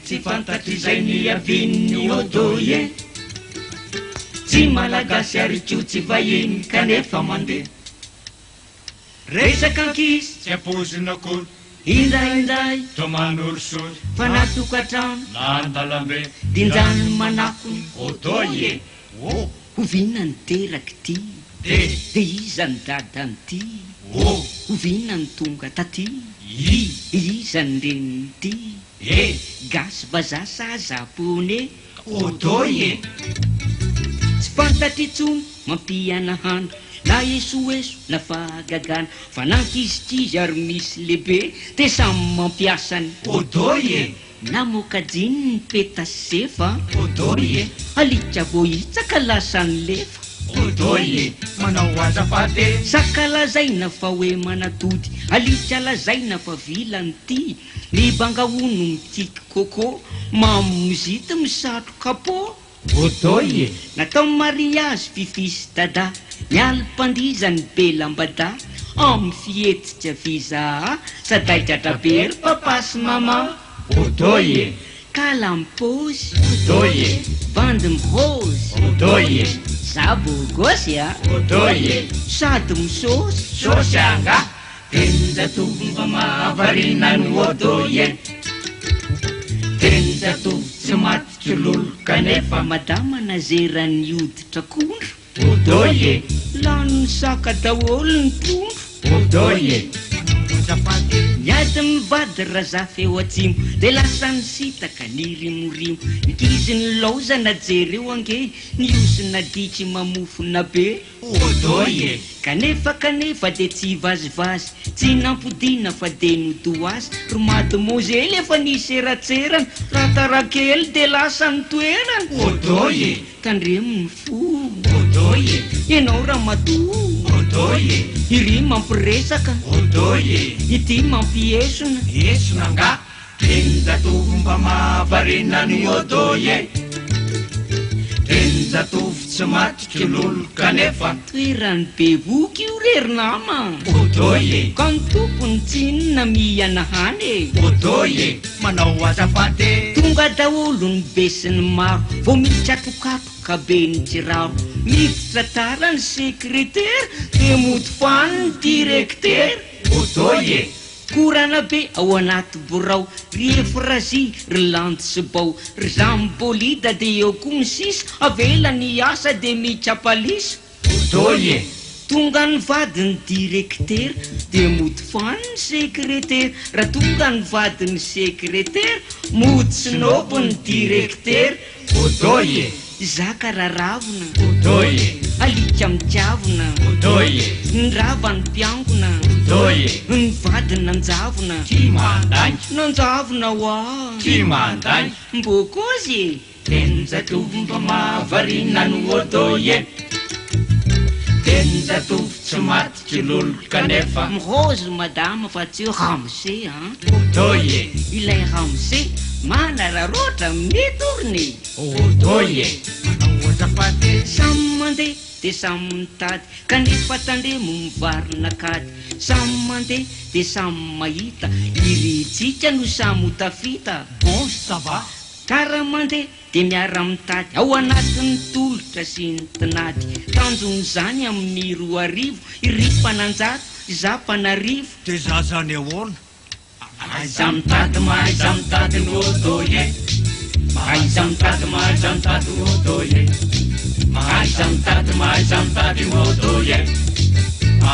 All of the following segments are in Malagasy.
tsy fantatrizay ny avin'ny odoye tsy malagasy ary ko tsy vahiny kanefa mandeha resaka ankisy tsy apozina kory indraindray toman'olo sory fanatokatrano na andalambe dinjany manakony odoye ho vinany teraky ty de iza ny dadany ty ho vinany tonga taty iza ny reniny ty gasy vazaha sa zapone odoye tsy fantatry tsony mampiana handro na esoeso na fagagana fa nankizikizy ary misy lehibe te samy mampiasany odoye na mokajiny ny petasefa odoye alika vohitsaka lasany lefa odoye manao azafady sakalazaina fa hoe manatody alika lazaina fa vilany ty ny bangahono mitiky kôkô mamozita misatro kapô odoye natao mariazy fifisy dada mialim-pandizany be lambada amy fietitsy aviza sadaidradrabery papasy mama odoye kalampozy odoye bandy mihôzy odoye zabo gosy a odoye sady misôsy sosy anga tenjatovy mahavarina ny odoye tenjatovy tsy matitry lolo kanefa madama nazerany hoditra kondro odoye lanony saka daholo ny tondro odoye miady mivady raza feo atsimo de lasany sitaka ny rimorimo nikizy ny laoza na jereo ange ny osina ditry mamofona be odoye kanefa de tsy vazivazy tsy nampodina fa de nodo azy romady mozely efa nisy eratserana ratarakely de lasany toerana odoye tandremony fo odoye ianao raha mato odoye iry mampiresaka odoye ity mampiesona esona nga tenjatovy mba mahavarina ny odoye tenjatovy tsy matitry lolo kanefa toerany be boky io rerinama odoye ka ny tompony tsinona miana hany odoye manao azafady tonga daholo ny besiny maro vo mitratrokatroka be ny kiraro miditra tara ny sekretera de moty fany ny direktera odoye korana be ao anaty borao ry efrazy ry landy sy bao ry zambolida de eo koa ny sisa avela ny asa de mitrapalisa odoye tonga ny vadiny direktera de moty fany ny sekretera raha tonga ny vadiny sekretera moty sy nobo ny direktera odoye zaka raravona odoye alika mitiavona odoye ny ravany mpiangona odoye ny vadiny nanjavona ty mandany nanjavona hoa ty mandany mbokozy tenjatovy mba mahavarina ny odoye tenjatovy tsy matitry lolo kanefa mihôzy madama fa tsy ramose odoye ilay ramose mana raha roatra mitorny odoye manao azafady samy mandeha de samy mitady kanefa tandremo mivarina kady samy mandeha de samy mahita iritsika no samy hotafita bon ça va kara mandeha de miara mitady ao anatin'ny tolotra sy ny tinady tanjony zany amin'ny roa arivo iripananjato zapanarivo de za zany ahoana aiza mitady ny odoye aiza mitady ny odoye aiza mitady ny odoye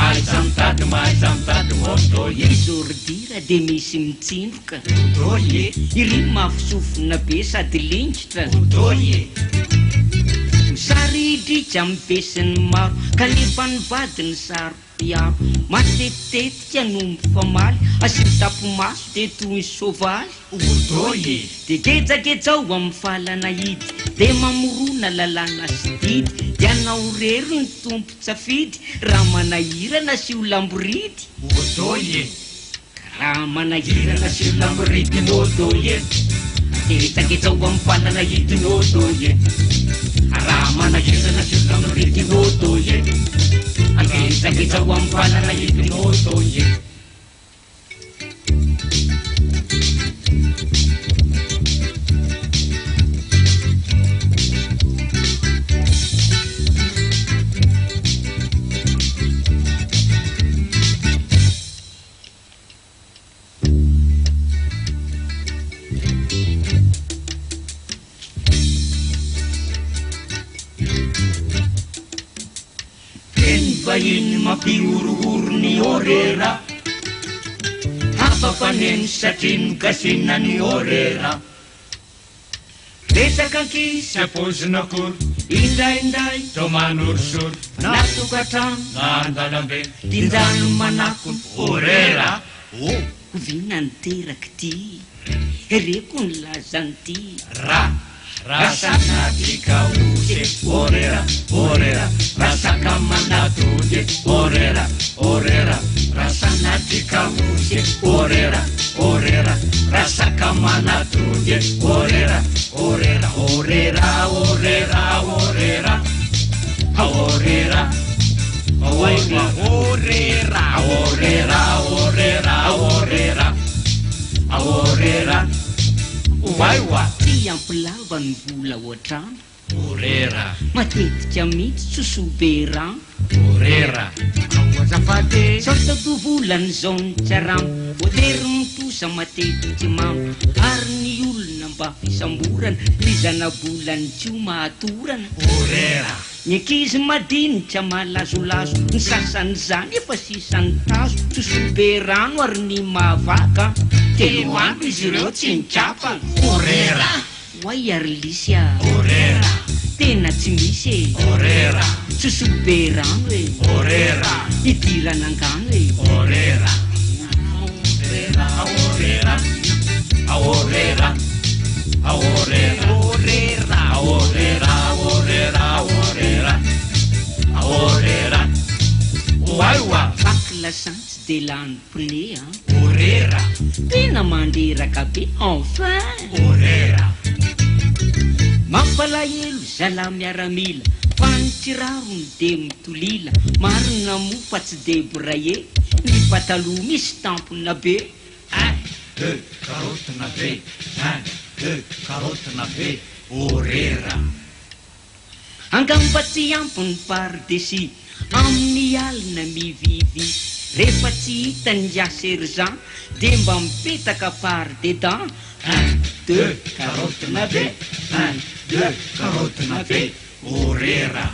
aiza mitady ny odoye izordira de misy mitsindroka odoye iry mafisofina be sady lingitra odoye sary idritra mibesiny maro kanefa ny vadiny saro piaro matetitetika no mifamaly asiny tapomaso de toy ny sovaly odoye de gejagejao amin'ny falana hidy de mamorona lalàna sy didy de anao rery ny tompo tsafidy raha manahirana sy o lamboridy odoye raha manahirana sy o lamboridy ny odoye gejagejao amin'ny falana hidy ny odoye raha manahirana sy o lamboridy ny odoye gejagejao amin'ny falana hidy ny odoye vahiny mampiorooro ny orera hampafaneny satria ny gasina ny orera resaka ankizy Sapozina kory indraindray Tao manorosoro natokatrano Nandalambe tindrano manako Orera vina niteraky ty ereko ny lazany ty Rasanatika ose Orera Rasaka manatode Orera Rasanatika ose Orera Rasaka manatode Orera Waiwa ty ampilava ny vola oatrano Orera matetika mihitsy tsosobe rano Orera saotato volany zao ny tsaramo voatery mitosa matetiky mamo ary ny olona mba fisamborana fizanabolany tio mahatorana Orera ny ankizy madinitra malazolazo ny sasany zany efa sisany tazo tsosobe rano ary ny mahavaka telo andro izy ireo tsy nitrapa Orera hoay ary lisya Orera tena tsy misy Orera tsosobe rano e Orera idirana angano e Orera Waiwa fakilasantsy de lany pne Orera tena manderaka be enfin Orera mampalahelo zala miaramila fa ny tsirarony de mitolila marina mofa tsy de braye ny pataloha misy tampona be Karotina be Karotina be Orera angamba tsy ampony pardesi amin'ny alina mivivy rehefa tsy hita ny asergent de mba mipetaka par dedan 2 karotina be 2 Karotina be Orera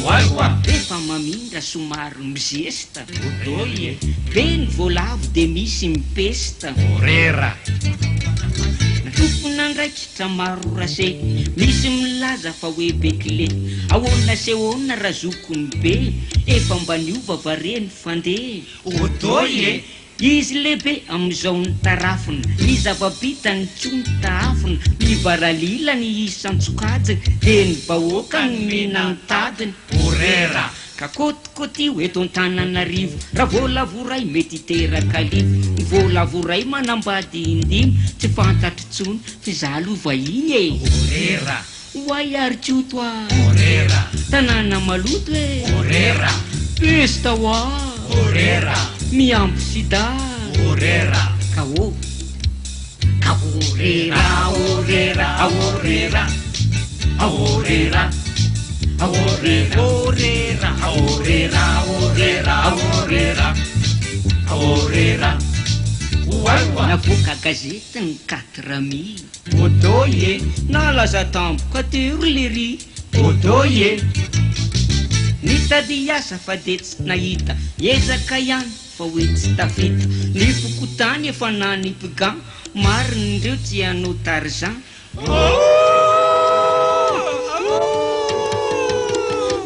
Waiwa efa mamindra somary mizesta be ny voalavo de misy mipesta Orera tokona ndraikitra maro rase misy milaza fa hoe bekle ahoana sehoana razokony be efa mba niova vareny fandeha Otoye izy lehibe am'izao ny tarafina ny zavabita ny tso ny taafina ny varalila ny isan-tsokaja de ny vahoaka ny mina ny tadiny Orera ka kotikotio eto an-tananarivo raha voalavoray mety teraka livo ny voalavoray manambady indimy tsy fantatry tsony fa zalo vahiny e Orera hoay ary tsoto a Orera tanàna maloto e Orera pesta hoa Orera miampy sida Orera ka o ka orera navoaka gazety ny 4000 Otoye nalaza tampoka tero le ry Otoye nitady asa fa de tsy nahita ezaka ihany fa hoe tsy tafita ny fokotany efa nanipigan mariny indreo tsy hanao tarzan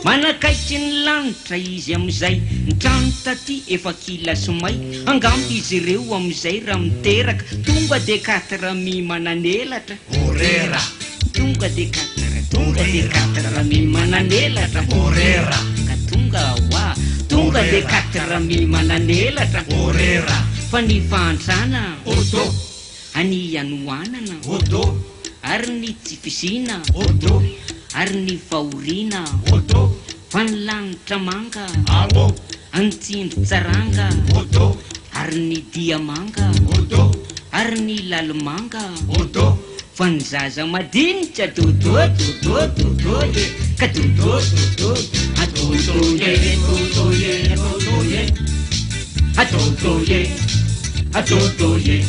manakaitry ny lanitra izy am'izay ny trano taty efa kila somay angamby izy ireo am'izay raha miteraka tonga de 4000 mananelatra Orera tonga de 4000 mananelatra Orera ka tonga hoa tonga de 4000 mananelatra Orera fa ny fantrana Oto any anoanana Oto ary ny tsy fisina Oto ary ny fahoriana Oto fa ny lanitra manga Amo antsindry tsaranga Oto ary ny diamanga Oto ary ny lalimanga Oto fa ny zaza madinitra dodododododoye ka dododododoye atotoye, atotoye,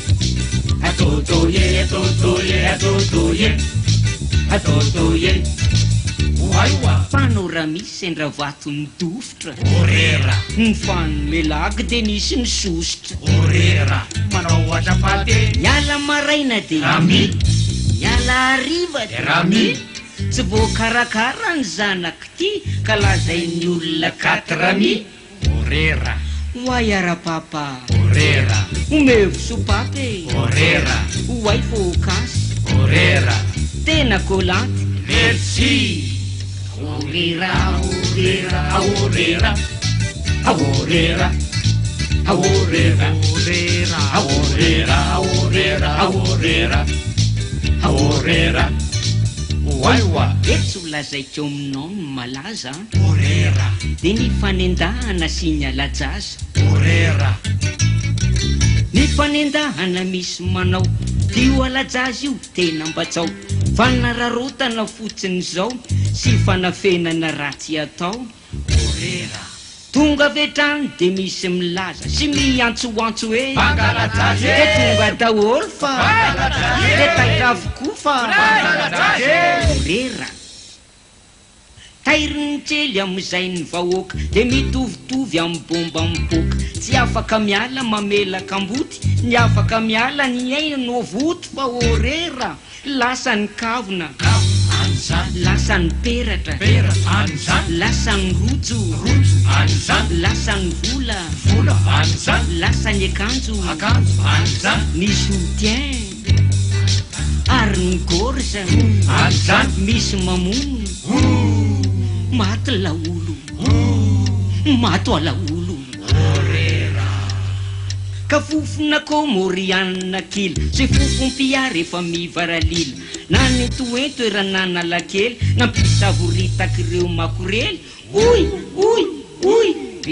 atotoye, atotoye, atotoye, atotoye. Waiwa. Fanao raha misy endra vato ny dofotra. Orera. Ny fanomelaky de nisy ny sosotra. Orera. Manao atrapaty. Miala maraina de Rami. miala hariva de Rami. tsy voakarakara ny zanako ty ka lazain'ny olona 4 Orera. Oay ara-papa. Orera. Omevo sopape. Orera. Oay fôkasy. Orera. Tena kolanty. Merci. Orera, orera, orera, orera, orera, Orera. orera, orera, orera, orera. Waiwa. Eto lazaiko aminao ny malaza Orera. de ny fanendahana sy ny alajaza. Orera. Ny fanendahana misy manao io alajaza io tena mbatsao fanararotana fotsiny zao sy fanafenana ratsy atao. Orera. Tonga vetrany de misy milaza sy miantsoantso hoe Mangalajaza. de tonga daholo fa Mangalajaza. de taitra avokoa fa Mangalajaza. orera. Tairiny tsely am'izay ny vahoaka de mitovitovy amin'ny bomba mipoka. Tsy afaka miala mamelaka amboty, ny afaka miala ny aina no voto fa orera. Lasa ny kavona, Anza. lasa ny peratra, Pera. Anza. lasa ny rojo, Rojo. Anza. lasa ny vola, Vola. Anza. lasa ny akanjo, Akanjo. Anza. ny soutien ary ny gorsa. Anza. Misy mamono, maty laolo, mato alaolo. Orera. Ka fofona komorianina kely sy fofom-pia rehefa mivaralila. Na ny toetoeranana lakely nampisavoritaka ireo makorely. Oy, oy, oy,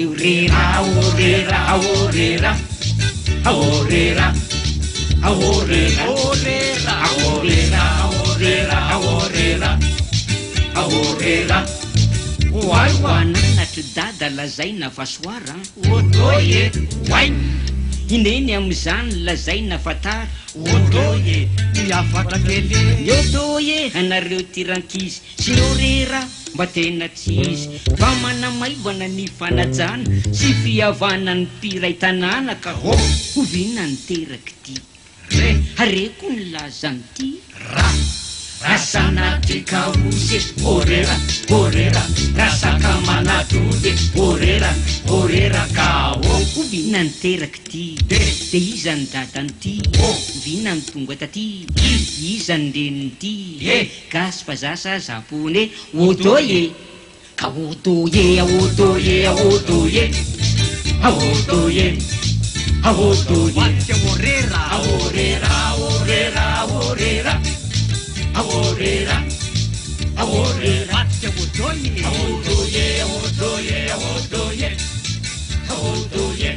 orera, orera, orera, orera, orera, Orera. orera, orera, orera, orera. Waiwa. Ananatry dada lazaina vasoara. Odoye. Wai. Ineny am'izany lazaina fatara. Odoye. Miafatra kely. Yodoye anareo tirankizy sy orera mba tena tsy izy fa manamaivana ny fanajana sy fihavana ny piray tanàna ka hoviana ny teraky ty Re. areko ny lazany ty Ra. rasanatrika osy orera, orera, rasaka manatode orera, orera ka hoviana ny teraky ty de iza ny dadany ty vina ny tonga taty iza ny reniny ty gasy fa zasa zapone odoye ka odoye, odoye, odoye, odoye, odoye. Wate orera. Orera, orera, orera, orera, orera. Wate odoye. Odoye, odoye, odoye, odoye,